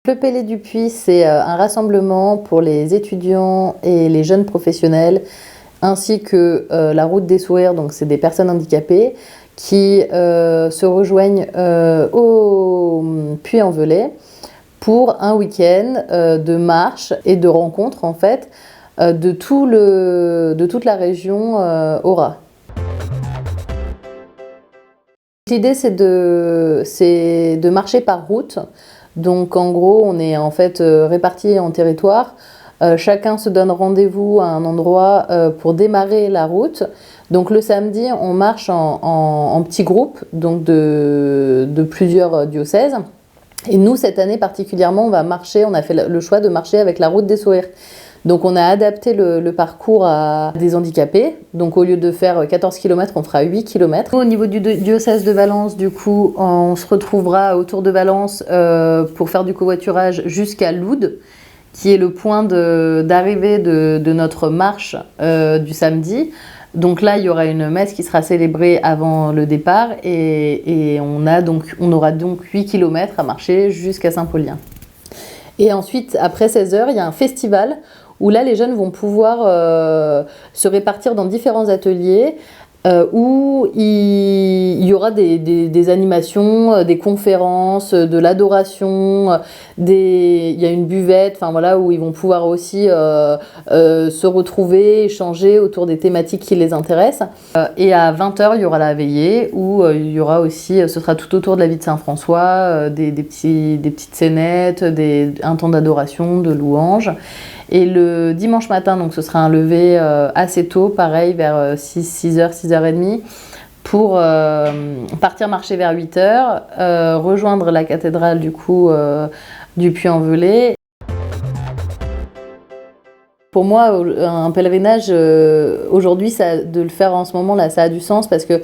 Le Pélé du Puy, c'est un rassemblement pour les étudiants et les jeunes professionnels, ainsi que la Route des Sourires, donc c'est des personnes handicapées, qui se rejoignent au Puy-en-Velay pour un week-end de marche et de rencontres en fait de toute la région Aura. L'idée c'est de marcher par route. Donc en gros, on est en fait répartis en territoire. Chacun se donne rendez-vous à un endroit pour démarrer la route. Donc le samedi, on marche en petits groupes, donc de plusieurs diocèses. Et nous, cette année particulièrement, on a fait le choix de marcher avec la Route des Sourires. Donc on a adapté le parcours à des handicapés. Donc au lieu de faire 14 km, on fera 8 km. Au niveau du diocèse de Valence, du coup, on se retrouvera autour de Valence pour faire du covoiturage jusqu'à Loudes, qui est le point d'arrivée de notre marche du samedi. Donc là, il y aura une messe qui sera célébrée avant le départ et on aura donc 8 km à marcher jusqu'à Saint-Paulien. Et ensuite, après 16h, il y a un festival où là, les jeunes vont pouvoir se répartir dans différents ateliers où il y aura des animations, des conférences, de l'adoration, il y a une buvette, enfin voilà, où ils vont pouvoir aussi se retrouver, échanger autour des thématiques qui les intéressent. Et à 20h, il y aura la veillée où il y aura aussi, ce sera tout autour de la vie de Saint-François, des petites scénettes, un temps d'adoration, de louanges. Et le dimanche matin, donc ce sera un lever assez tôt, pareil, vers 6h, 6h30, pour partir marcher vers 8h, rejoindre la cathédrale du coup du Puy-en-Velay. Pour moi, un pèlerinage, aujourd'hui, de le faire en ce moment, là, ça a du sens parce que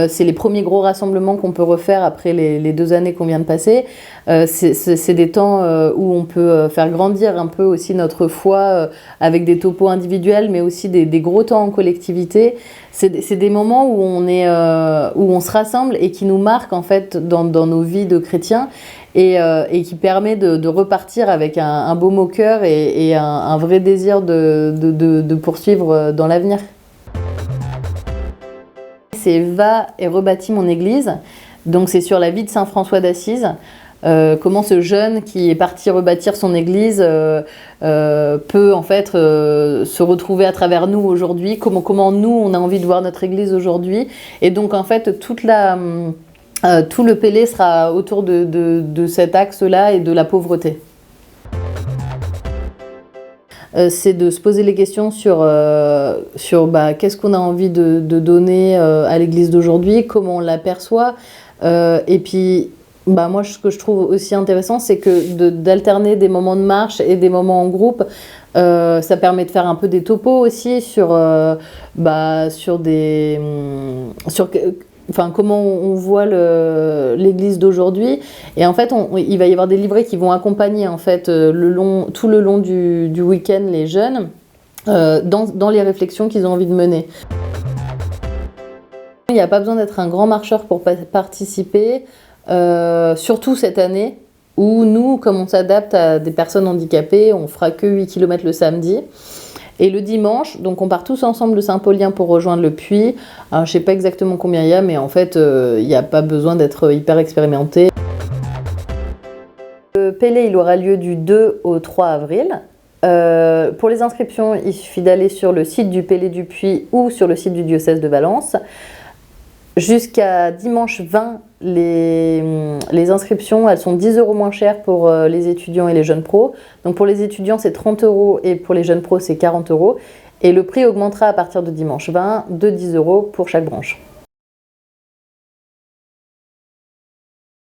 c'est les premiers gros rassemblements qu'on peut refaire après les 2 années qu'on vient de passer. C'est des temps où on peut faire grandir un peu aussi notre foi avec des topos individuels, mais aussi des gros temps en collectivité. C'est des moments où on se rassemble et qui nous marquent en fait dans nos vies de chrétiens. Et qui permet de repartir avec un baume au cœur et un vrai désir de poursuivre dans l'avenir. C'est Va et rebâtis mon église, donc c'est sur la vie de Saint François d'Assise, comment ce jeune qui est parti rebâtir son église peut en fait se retrouver à travers nous aujourd'hui, comment nous on a envie de voir notre église aujourd'hui, et donc en fait tout le Pélé sera autour de cet axe-là et de la pauvreté. C'est de se poser les questions sur qu'est-ce qu'on a envie de donner à l'église d'aujourd'hui, comment on l'aperçoit. Et puis, moi, ce que je trouve aussi intéressant, c'est que d'alterner des moments de marche et des moments en groupe, ça permet de faire un peu des topos aussi comment on voit l'église d'aujourd'hui. Et en fait, il va y avoir des livrets qui vont accompagner en fait, tout le long du week-end les jeunes dans les réflexions qu'ils ont envie de mener. Il n'y a pas besoin d'être un grand marcheur pour participer, surtout cette année où nous, comme on s'adapte à des personnes handicapées, on fera que 8 km le samedi. Et le dimanche, donc on part tous ensemble de Saint-Paulien pour rejoindre le Puy. Alors, je ne sais pas exactement combien il y a, mais en fait, il n'y a pas besoin d'être hyper expérimenté. Le Pélé, il aura lieu du 2 au 3 avril. Pour les inscriptions, il suffit d'aller sur le site du Pélé du Puy ou sur le site du diocèse de Valence. Jusqu'à dimanche 20, les inscriptions, elles sont 10 € moins chères pour les étudiants et les jeunes pros. Donc pour les étudiants, c'est 30 € et pour les jeunes pros, c'est 40 €. Et le prix augmentera à partir de dimanche 20 de 10 € pour chaque branche.